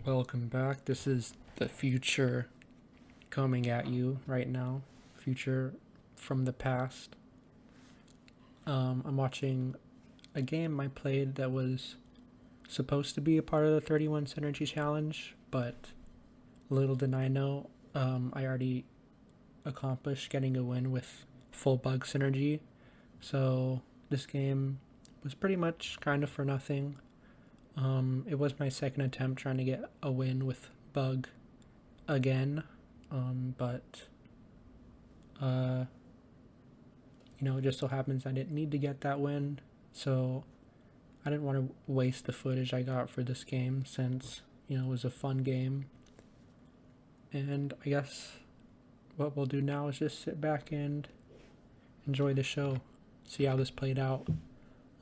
Welcome back. This is the future coming at you right now. Future from the past. I'm watching a game I played that was supposed to be a part of the 31 Synergy Challenge, but little did I know, I already accomplished getting a win with full bug synergy. So this game was pretty much kind of for nothing. It was my second attempt trying to get a win with bug again, but uh, it just so happens I didn't need to get that win, so I didn't want to waste the footage I got for this game since it was a fun game. And I guess what we'll do now is just sit back and enjoy the show, see how this played out.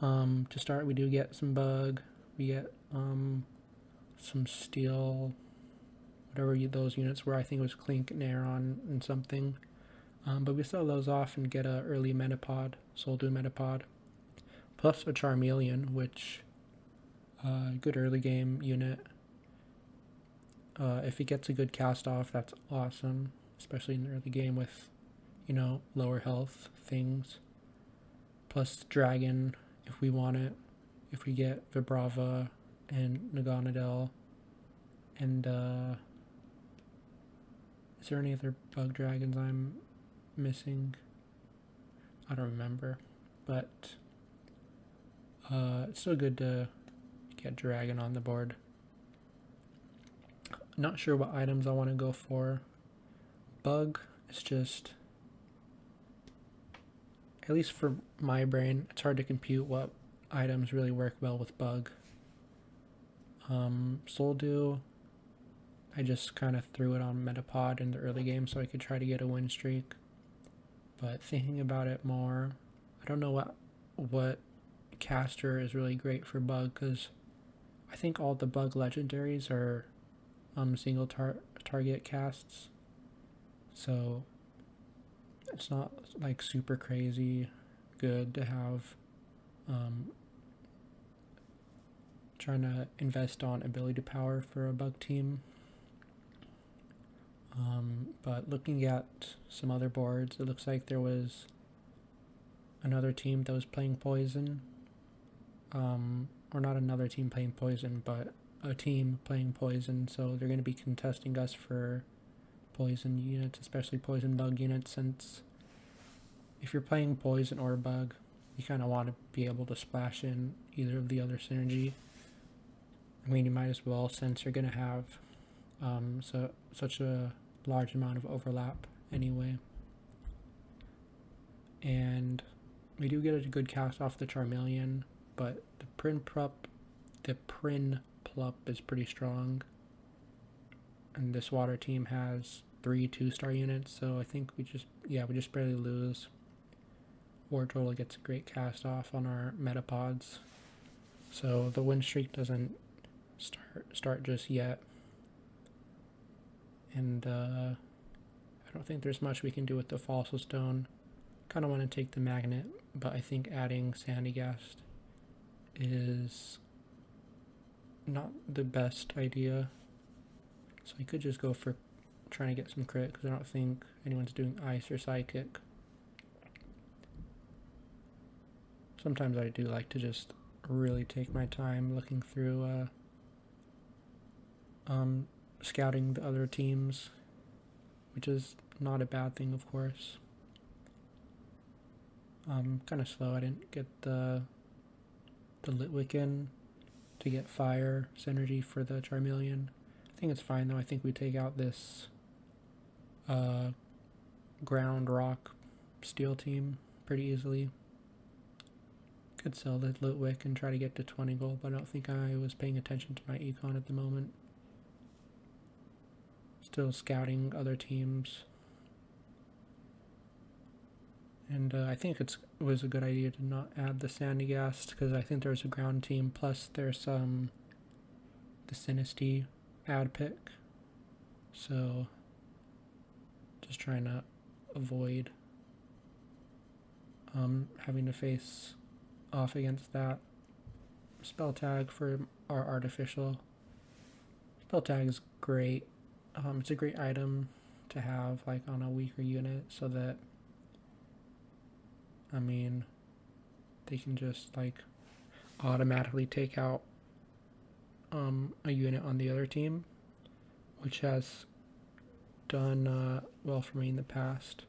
To start, we do get some bug, we get some steel, whatever those units were. I think it was Clink, Naron, and something. But we sell those off and get a early Metapod, Soldu Metapod, plus a Charmeleon, which good early game unit. If it gets a good cast off, that's awesome, especially in the early game with lower health things. Plus Dragon if we want it. If we get Vibrava and Naganadel, and is there any other bug dragons I'm missing? I don't remember, but it's still good to get Dragon on the board. Not sure what items I want to go for. Bug is just, at least for my brain, it's hard to compute what items really work well with bug. Soldu, I just kind of threw it on Metapod in the early game so I could try to get a win streak. But thinking about it more, I don't know what caster is really great for bug, because I think all the bug legendaries are single target casts, so it's not like super crazy good to have trying to invest on ability power for a bug team. But looking at some other boards, it looks like there was another team that was playing poison, or not another team playing poison, but a team playing poison, so they're going to be contesting us for poison units, especially poison bug units, since if you're playing poison or bug, you kind of want to be able to splash in either of the other synergy. I mean, you might as well, since you're going to have such a large amount of overlap anyway. And we do get a good cast off the Charmeleon, but the Prinplup is pretty strong. And this water team has 3 2-star units, so I think we just barely lose. Wardroll gets a great cast off on our Metapods, so the win streak doesn't start just yet. And I don't think there's much we can do with the Fossil Stone. Kind of want to take the Magnet, but I think adding Sandygast is not the best idea. So I could just go for trying to get some crit, because I don't think anyone's doing Ice or Psychic. Sometimes I do like to just really take my time looking through scouting the other teams, which is not a bad thing, of course. Kind of slow. I didn't get the Litwick to get fire synergy for the Charmeleon. I think it's fine though. I think we take out this ground rock steel team pretty easily. Could sell the Litwick and try to get to 20 gold, but I don't think I was paying attention to my econ at the moment. Still scouting other teams. And I think it was a good idea to not add the Sandygast, because I think there's a ground team, plus there's the Sinistea ad pick. So just trying to avoid having to face off against that. Spell tag for our artificial. Spell tag is great. It's a great item to have like on a weaker unit so that, I mean, they can just like automatically take out a unit on the other team, which has done well for me in the past.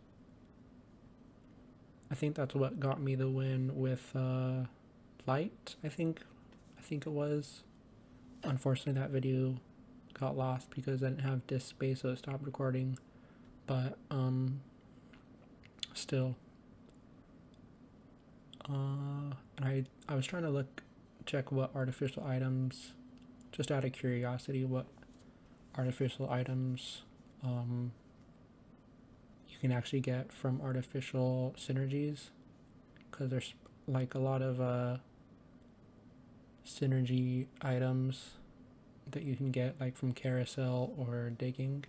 I think that's what got me the win with Light, I think it was. Unfortunately, that video got lost because I didn't have disk space, so it stopped recording. But still, and I was trying to check what artificial items, just out of curiosity, what artificial items you can actually get from artificial synergies, because there's like a lot of synergy items that you can get like from carousel or digging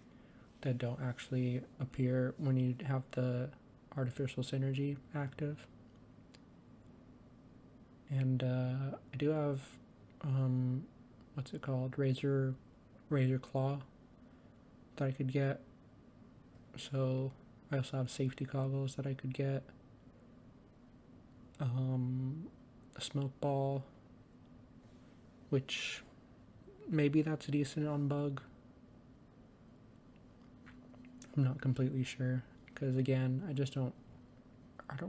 that don't actually appear when you have the artificial synergy active. And I do have what's it called, razor claw that I could get. So I also have safety goggles that I could get, a smoke ball, which maybe that's decent on bug. I'm not completely sure, because again, I don't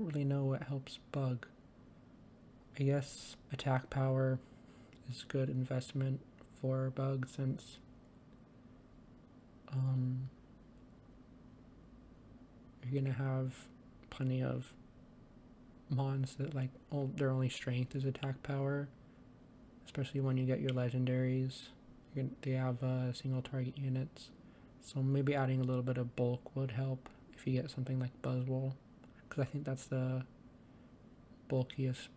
really know what helps bug. I guess attack power is good investment for bug, since you're gonna have plenty of mons that like their only strength is attack power, especially when you get your legendaries. They have single target units, so maybe adding a little bit of bulk would help if you get something like Buzzwole, because I think that's the bulkiest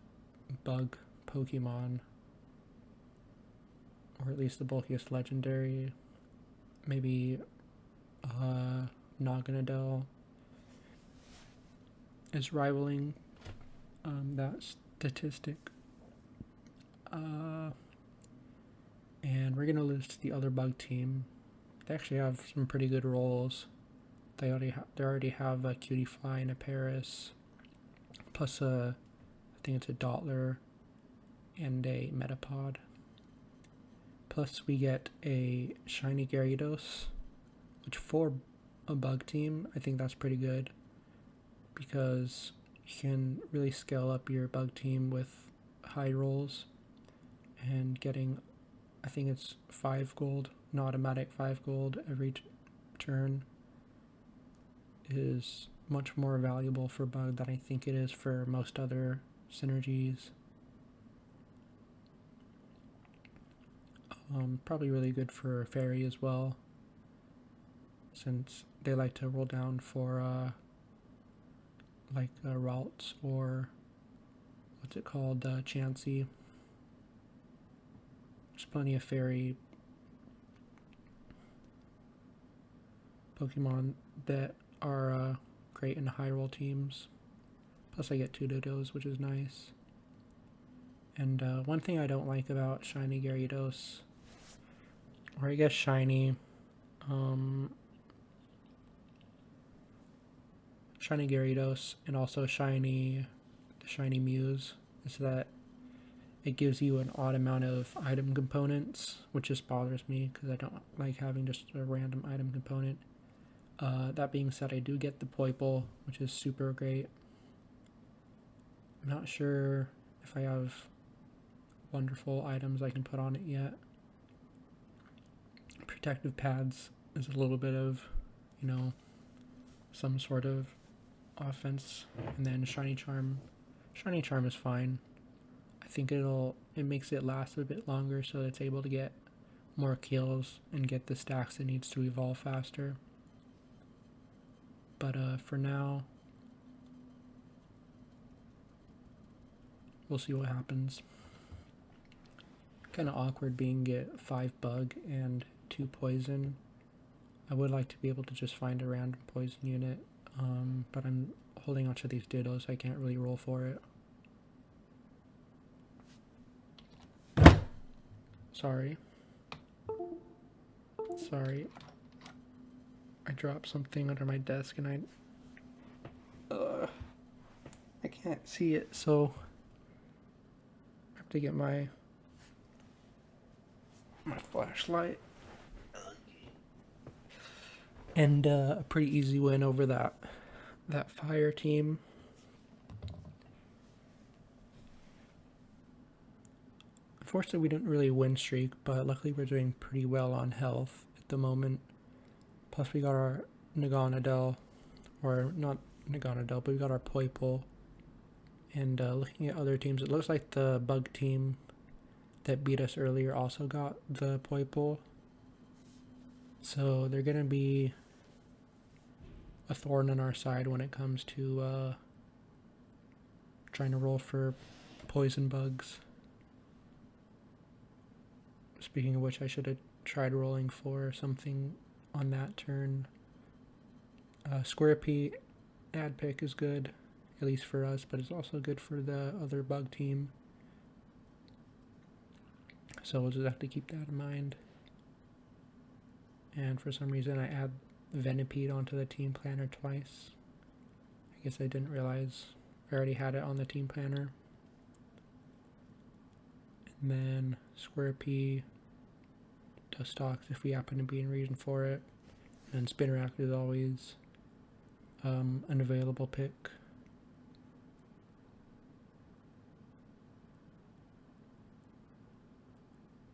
bug Pokemon, or at least the bulkiest legendary. Maybe Naganadel is rivaling that statistic. And we're gonna lose to the other bug team. They actually have some pretty good rolls. They already have a Cutiefly and a Paris, plus I think it's a Dottler and a Metapod. Plus we get a shiny Gyarados, which for a bug team, I think that's pretty good, because you can really scale up your bug team with high rolls, and getting, I think it's 5 gold, an automatic 5 gold every turn, is much more valuable for bug than I think it is for most other synergies. Probably really good for fairy as well, since they like to roll down for like routes, or what's it called, Chansey. There's plenty of fairy Pokemon that are great in high roll teams. Plus I get 2 Dodos, which is nice. And one thing I don't like about shiny Gyarados, or I guess shiny Gyarados, and also shiny Muse, is that it gives you an odd amount of item components, which just bothers me because I don't like having just a random item component. That being said, I do get the Poipole, which is super great. I'm not sure if I have wonderful items I can put on it yet. Protective pads is a little bit of, some sort of offense. And then Shiny Charm is fine. I think it makes it last a bit longer, so it's able to get more kills and get the stacks it needs to evolve faster. But for now, we'll see what happens. Kind of awkward being at 5 bug and 2 poison. I would like to be able to just find a random poison unit, but I'm holding onto these Dittos, so I can't really roll for it. Sorry. Sorry. I dropped something under my desk and I can't see it, so I have to get my flashlight. And a pretty easy win over that fire team. Unfortunately, we didn't really win streak, but luckily we're doing pretty well on health at the moment. Plus, we got our Naganadel, or not Naganadel, but we got our Poipole. And looking at other teams, it looks like the bug team that beat us earlier also got the Poipole. So they're going to be a thorn in our side when it comes to trying to roll for poison bugs. Speaking of which, I should have tried rolling for something on that turn. Square P ad pick is good, at least for us, but it's also good for the other bug team. So we'll just have to keep that in mind. And for some reason I add Venipede onto the team planner twice. I guess I didn't realize I already had it on the team planner. And then Square P, Dustox if we happen to be in region for it. And then Spinarak is always an available pick.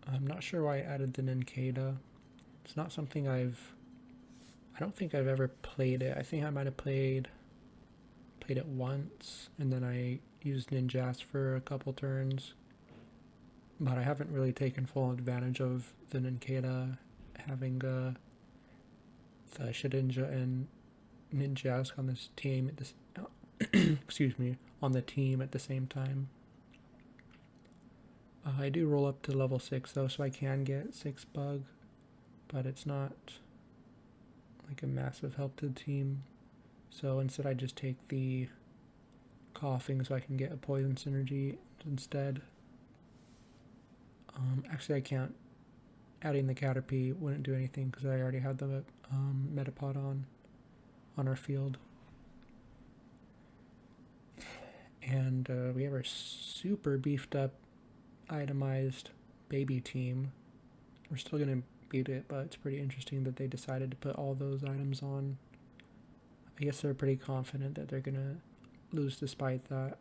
I'm not sure why I added the Nincada. It's not something I don't think I've ever played it. I think I might have played it once, and then I used Ninjask for a couple turns. But I haven't really taken full advantage of the Nincada having the Shedinja and Ninjask on this team at this excuse me, on the team at the same time. I do roll up to level 6 though, so I can get 6 bug, but it's not like a massive help to the team. So instead I just take the coughing so I can get a poison synergy instead. Actually I can't. Adding the Caterpie wouldn't do anything because I already had the Metapod on our field. And we have our super beefed up itemized baby team. We're still going to beat it, but it's pretty interesting that they decided to put all those items on. I guess they're pretty confident that they're going to lose despite that.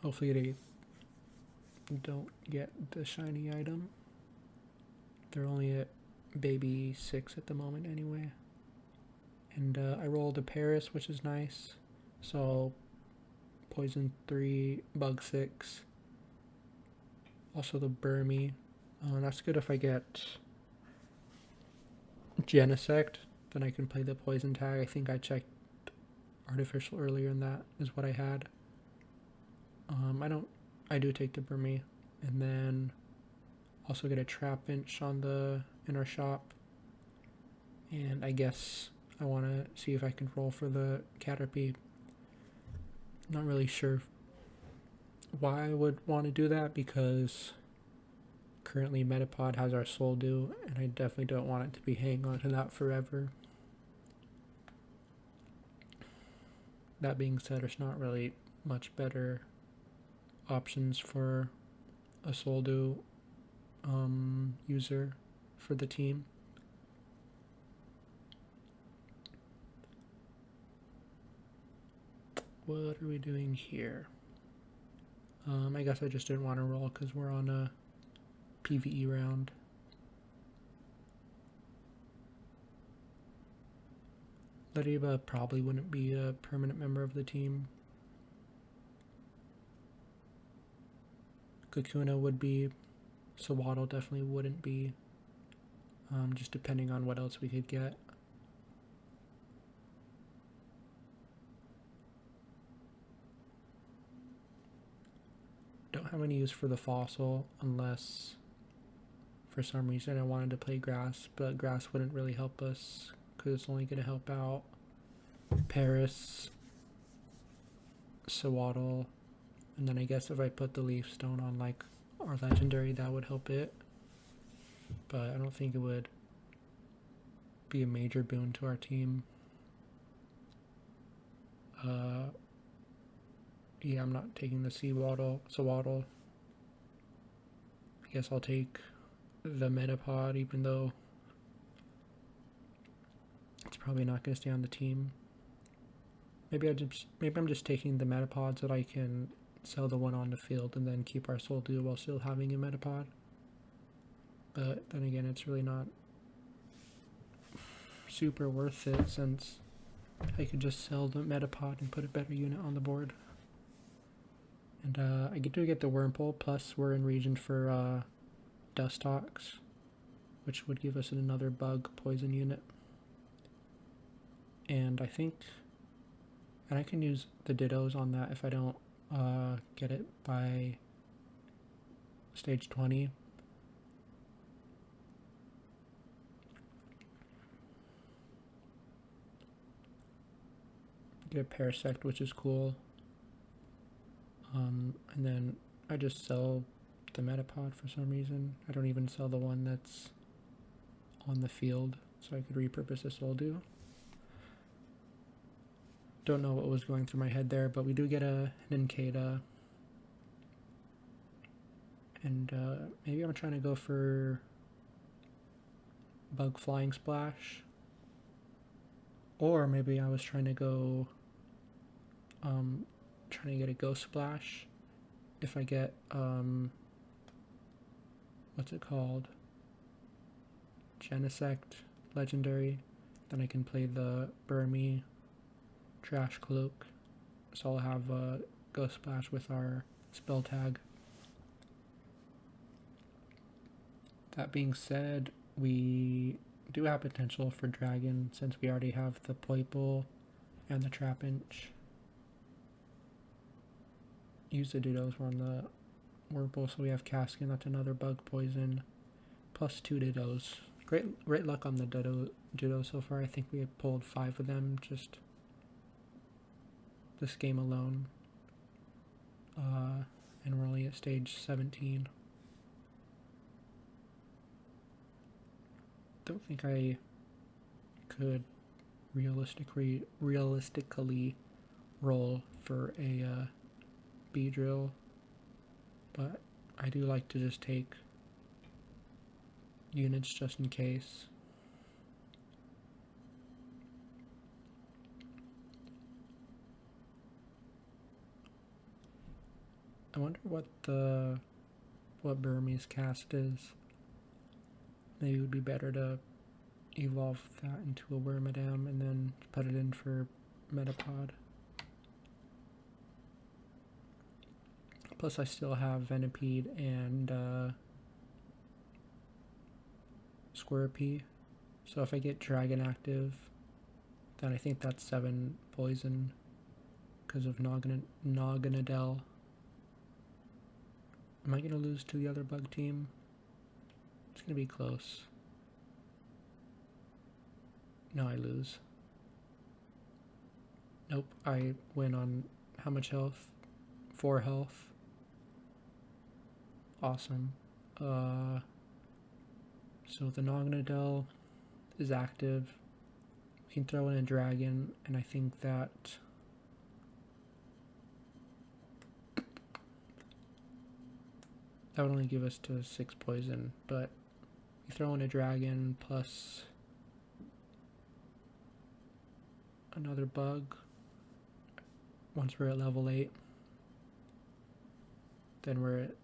Hopefully they don't get the shiny item. They're only at baby 6 at the moment anyway. And I rolled a Paris, which is nice. So poison 3, bug 6. Also the Burmy. That's good if I get Genesect. Then I can play the poison tag. I think I checked artificial earlier and that is what I had. I do take the Burmy. And then also get a Trapinch in our shop. And I guess I want to see if I can roll for the Caterpie. Not really sure why I would want to do that, because currently Metapod has our Soul Dew, and I definitely don't want it to be hanging on to that forever. That being said, there's not really much better options for a Soul Dew user for the team. What are we doing here? I guess I just didn't want to roll because we're on a PvE round. Lediba probably wouldn't be a permanent member of the team. Kakuna would be. Sawaddle definitely wouldn't be. Just depending on what else we could get. Don't have any use for the fossil unless for some reason I wanted to play grass, but grass wouldn't really help us because it's only going to help out Paris, Sawaddle, and then I guess if I put the leaf stone on like our legendary, that would help it. but I don't think it would be a major boon to our team. Yeah, I'm not taking the Sewaddle. I guess I'll take the Metapod, even though it's probably not going to stay on the team. Maybe I'm just taking the Metapod so that I can sell the one on the field and then keep our Soldu while still having a Metapod. But then again, it's really not super worth it since I could just sell the Metapod and put a better unit on the board. And I get to get the Wurmple, plus we're in region for Dustox, which would give us another bug poison unit. And I think, and I can use the Dittos on that if I don't get it by stage 20. Get a Parasect, which is cool. And then I just sell the Metapod for some reason. I don't even sell the one that's on the field, so I could repurpose this Soldu. Don't know what was going through my head there, but we do get a Nincada. And maybe I'm trying to go for Bug Flying Splash. Or maybe I was trying to go trying to get a Ghost Splash. If I get what's it called? Genesect legendary, then I can play the Burmy Trash Cloak. So I'll have a Ghost Splash with our spell tag. That being said, we do have potential for Dragon since we already have the Poiple and the Trapinch. Use the Dittos, we're on the Wurmple, so we have Caskin, that's another bug poison, plus 2 Dittos. Great luck on the Ditto so far. I think we have pulled 5 of them just this game alone. And we're only at stage 17. Don't think I could realistically roll for a Beedrill, but I do like to just take units just in case. I wonder what Burmese cast is. Maybe it would be better to evolve that into a Wormadam and then put it in for Metapod. Plus I still have Venipede and Squirrepy. So if I get Dragon active, then I think that's 7 poison because of Naganadel. Am I going to lose to the other bug team? It's going to be close. No, I lose. Nope, I win on how much health? 4 health. Awesome. So the Naganadel is active. We can throw in a dragon, and I think that would only give us to 6 poison, but we throw in a dragon plus another bug once we're at level 8. Then we're at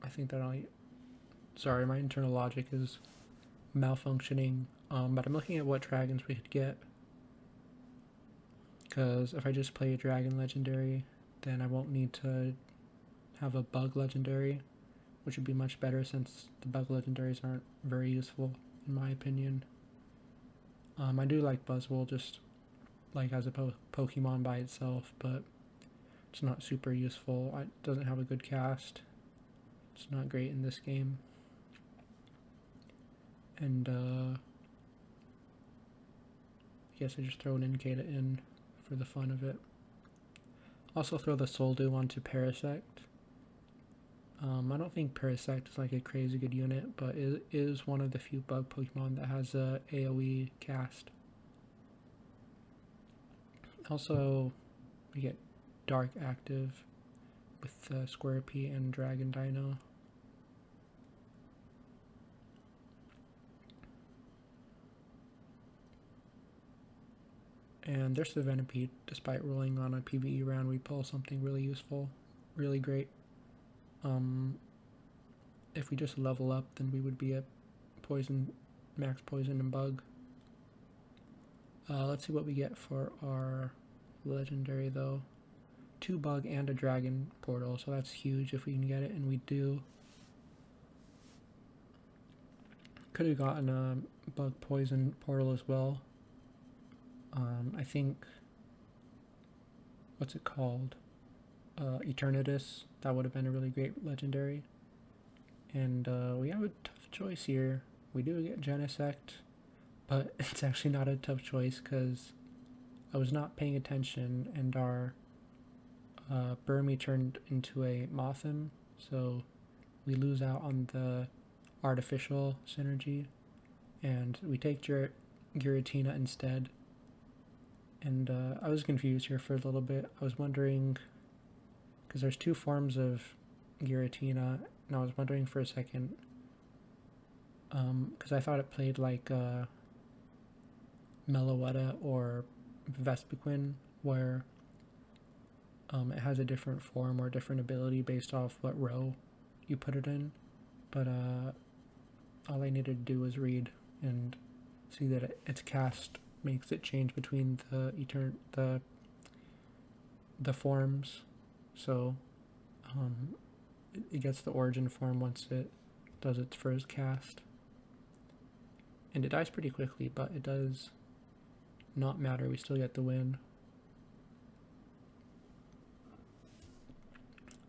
I think that sorry, my internal logic is malfunctioning, but I'm looking at what dragons we could get, because if I just play a dragon legendary, then I won't need to have a bug legendary, which would be much better since the bug legendaries aren't very useful in my opinion. I do like Buzzwole just like as a Pokemon by itself, but it's not super useful. It doesn't have a good cast. It's not great in this game. And I guess I just throw an Nincada in for the fun of it. Also throw the Soldu onto Parasect. I don't think Parasect is like a crazy good unit, but it is one of the few bug Pokemon that has a AoE cast. Also, we get Dark active with Squirrepy and Dragon Dino. And there's the Venipede. Despite rolling on a PvE round, we pull something really useful, really great. If we just level up, then we would be at poison, max poison and bug. Let's see what we get for our legendary though. 2 bug and a dragon portal, so that's huge if we can get it, and we do. Could have gotten a bug poison portal as well. I think, what's it called? Eternatus. That would have been a really great legendary. And we have a tough choice here. We do get Genesect, but it's actually not a tough choice because I was not paying attention and our Burmy turned into a Mothim, so we lose out on the artificial synergy, and we take Giratina instead. And I was confused here for a little bit. I was wondering, because there's 2 forms of Giratina, and I was wondering for a second, because I thought it played like Meloetta or Vespiquen, where it has a different form or different ability based off what row you put it in. But all I needed to do was read and see that its cast makes it change between the forms. So it gets the origin form once it does its first cast. And it dies pretty quickly, but it does not matter. We still get the win.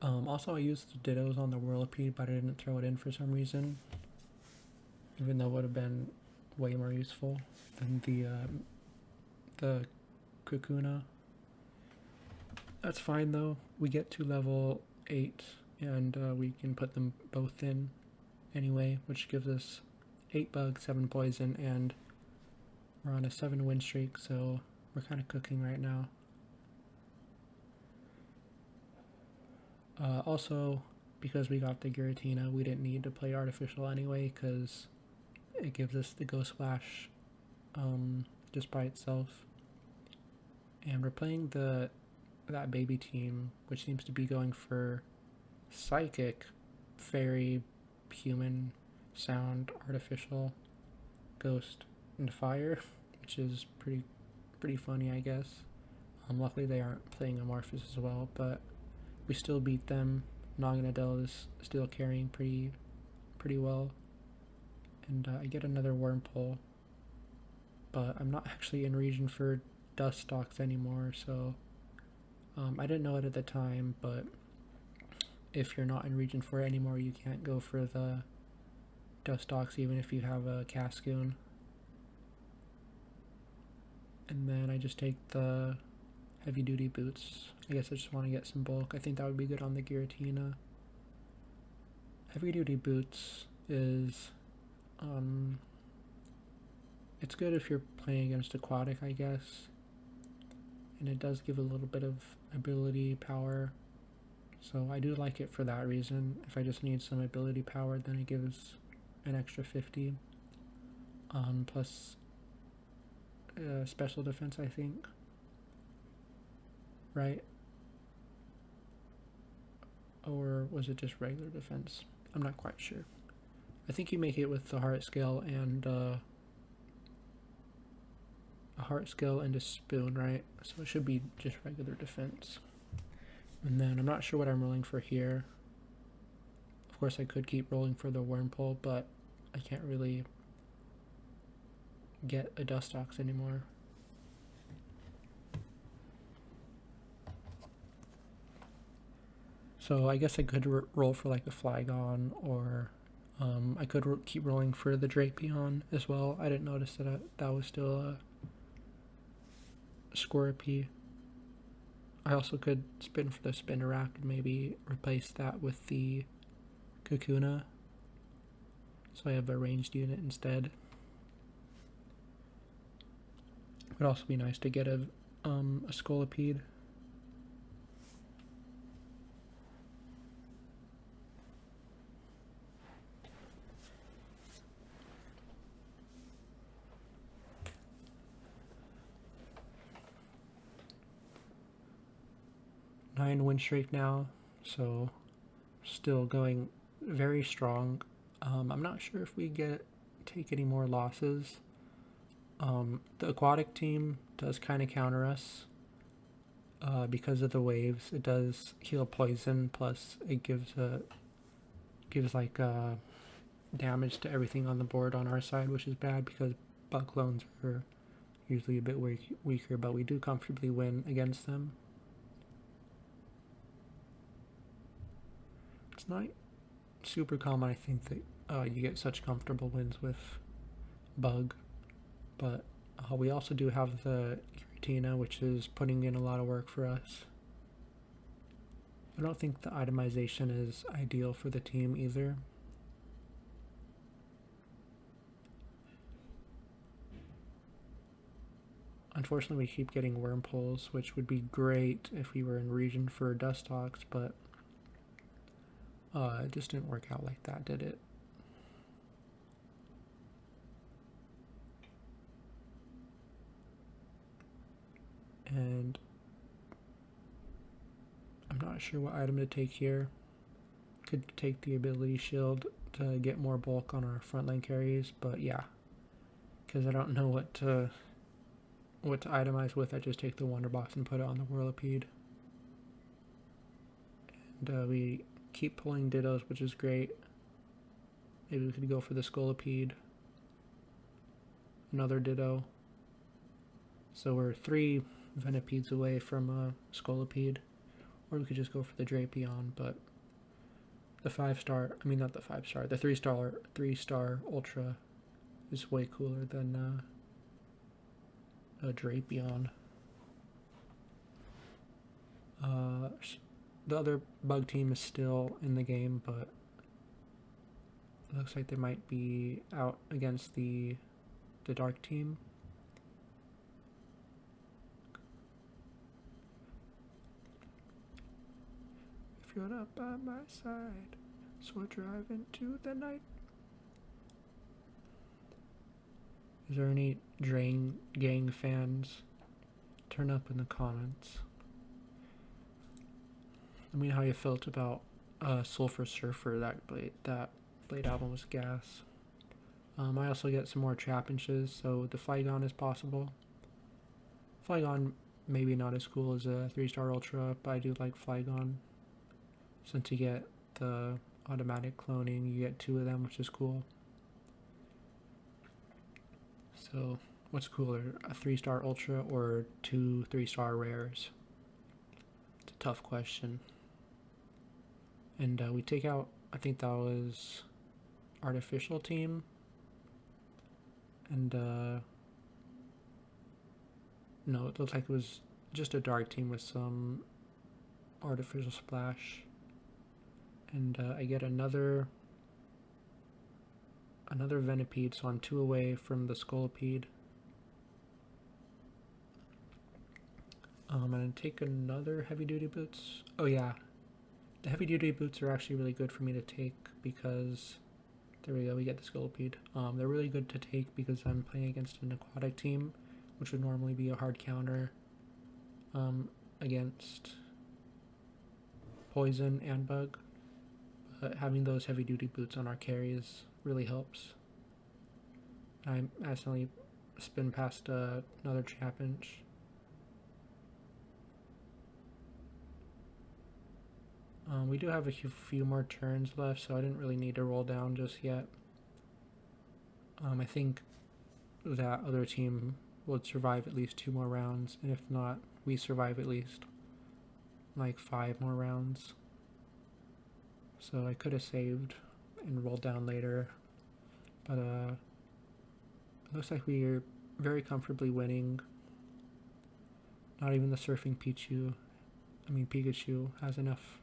Also, I used the Dittos on the Whirlipede, but I didn't throw it in for some reason, even though it would have been way more useful than the Kakuna. That's fine though. We get to level 8, and we can put them both in anyway, which gives us 8 bug, 7 poison, and we're on a 7 win streak, so we're kind of cooking right now. Also, because we got the Giratina, we didn't need to play Artificial anyway, because it gives us the Ghost Splash just by itself. And we're playing that baby team, which seems to be going for Psychic, Fairy, Human, Sound, Artificial, Ghost, and Fire, which is pretty funny, I guess. Luckily they aren't playing Amorphous as well, but we still beat them. Naganadel is still carrying pretty well. And I get another Wurmple, but I'm not actually in region for Dustox anymore, so I didn't know it at the time, but if you're not in region for it anymore, you can't go for the Dustox even if you have a Cascoon. And then I just take the heavy duty boots. I guess I just want to get some bulk. I think that would be good on the Giratina. Heavy duty boots is it's good if you're playing against Aquatic, I guess, and it does give a little bit of ability power, so I do like it for that reason. If I just need some ability power, then it gives an extra 50 plus special defense, I think, right? Or was it just regular defense? I'm not quite sure. I think you make it with the heart scale and a heart scale and a spoon, right? So it should be just regular defense. And then I'm not sure what I'm rolling for here. Of course I could keep rolling for the Wurmple, but I can't really get a Dustox anymore. So I guess I could roll for like a Flygon, or I could keep rolling for the Drapion as well. I didn't notice that that was still a Squirrepy. I also could spin for the spinner rack and maybe replace that with the Kakuna, so I have a ranged unit instead. It would also be nice to get a Scolipede. Nine win streak now, so still going very strong. I'm not sure if we take any more losses. The aquatic team does kind of counter us because of the waves. It does heal poison, plus it gives like damage to everything on the board on our side, which is bad because bug clones are usually a bit weaker, but we do comfortably win against them. It's not super common, I think, that you get such comfortable wins with bug, but we also do have the Giratina, which is putting in a lot of work for us. I don't think the itemization is ideal for the team either. Unfortunately, we keep getting Wurmples, which would be great if we were in region for Dustox, but it just didn't work out like that, did it? And I'm not sure what item to take here. Could take the ability shield to get more bulk on our frontline carries, but yeah, because I don't know what to itemize with, I just take the Wonder Box and put it on the Whirlipede. And we keep pulling Dittos, which is great. Maybe we could go for the Scolipede. Another Ditto. So we're 3 Venipedes away from a Scolipede. Or we could just go for the Drapion, but the 5-star, I mean not the 5-star, the 3-star Ultra is way cooler than a Drapion. The other bug team is still in the game, but it looks like they might be out against the dark team. If you're not by my side, so we'll drive into the night. Is there any Drain Gang fans? Turn up in the comments. Let me know how you felt about Sulfur Surfer. That blade album was gas. I also get some more Trapinches, so the Flygon is possible. Flygon maybe not as cool as a 3-star Ultra, but I do like Flygon. Since you get the automatic cloning, you get 2 of them, which is cool. So what's cooler, a 3-star Ultra or 2 3-star rares? It's a tough question. And we take out, I think that was Artificial Team. And no, it looked like it was just a dark team with some Artificial Splash. And I get another Venipede, so I'm 2 away from the Scolipede. I'm gonna take another heavy duty boots. Oh yeah, the heavy duty boots are actually really good for me to take because there we go, we get the Scolipede. They're really good to take because I'm playing against an aquatic team, which would normally be a hard counter against poison and bug. But having those heavy duty boots on our carries really helps. I accidentally spin past another Trapinch. We do have a few more turns left, so I didn't really need to roll down just yet. I think that other team would survive at least 2 more rounds, and if not, we survive at least like 5 more rounds. So I could have saved and rolled down later, but it looks like we're very comfortably winning. Not even the Surfing Pichu I mean, Pikachu has enough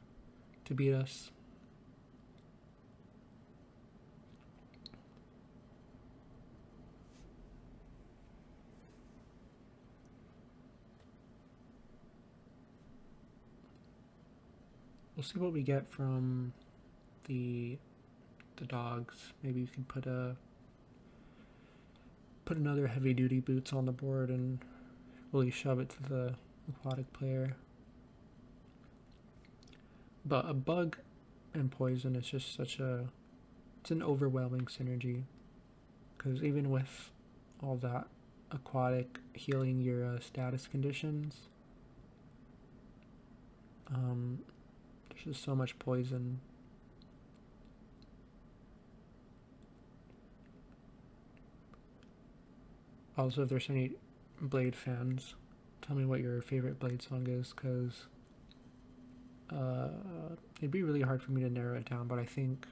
to beat us. We'll see what we get from the dogs. Maybe we can put another heavy duty boots on the board and really shove it to the aquatic player. But a bug and poison is just it's an overwhelming synergy, because even with all that aquatic healing your status conditions, there's just so much poison. Also, if there's any Blade fans, tell me what your favorite Blade song is, because it'd be really hard for me to narrow it down, but I think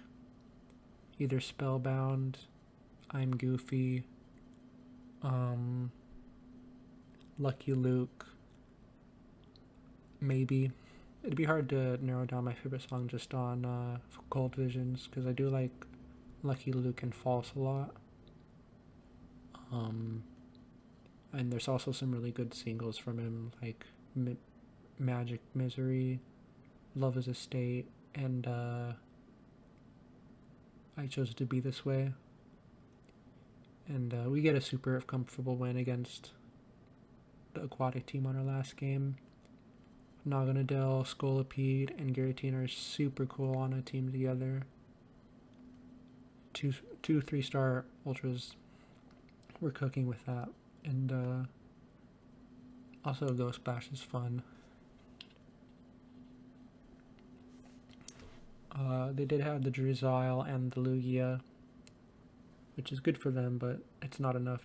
either Spellbound, I'm Goofy, Lucky Luke, maybe. It'd be hard to narrow down my favorite song just on Cold Visions, because I do like Lucky Luke and False a lot. And there's also some really good singles from him, like Magic Misery, Love is a State, and I Chose to Be This Way. And we get a super comfortable win against the aquatic team on our last game. Naganadel, Scolipede, and Giratina are super cool on a team together. Two 3-star ultras. We're cooking with that. And also Ghost Splash is fun. They did have the Drizzile and the Lugia, which is good for them, but it's not enough.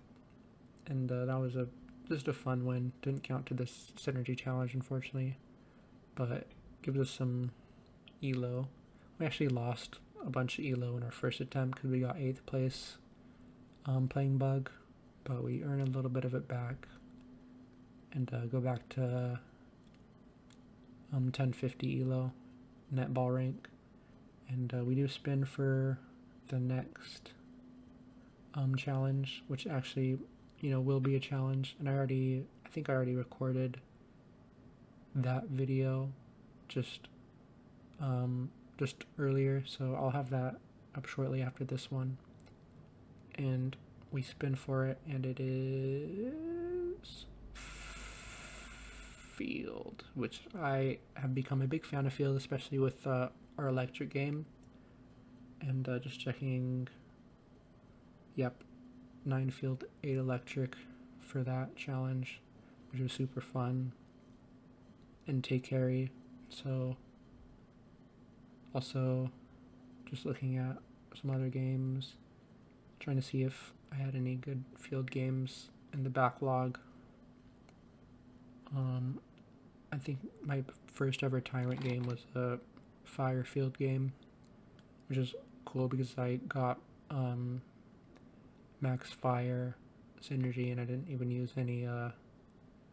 And that was just a fun win. Didn't count to this synergy challenge, unfortunately, but gives us some elo. We actually lost a bunch of elo in our first attempt because we got 8th place playing bug, but we earn a little bit of it back and go back to 1050 elo netball rank. And we do spin for the next challenge, which actually, will be a challenge. And I think I already recorded that video just earlier, so I'll have that up shortly after this one. And we spin for it, and it is Field, which I have become a big fan of Field, especially with our electric game. And just checking, yep, 9 Field, 8 electric for that challenge, which was super fun. And take carry. So also just looking at some other games, trying to see if I had any good Field games in the backlog. I think my first ever Tyrant game was a Fire Field game, which is cool because I got max fire synergy and I didn't even use any of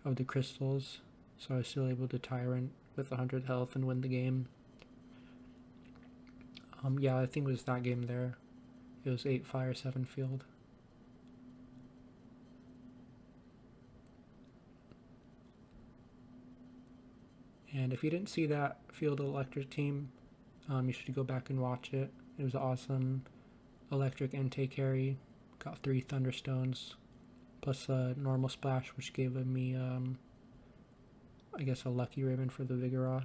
the crystals, so I was still able to Tyrant with 100 health and win the game. Yeah, I think it was that game there. It was 8 fire, 7 field. And if you didn't see that Field Electric team, you should go back and watch it. It was awesome. Electric and take carry. Got 3 Thunderstones, plus a normal splash, which gave me, I guess, a lucky ribbon for the Vigoroth.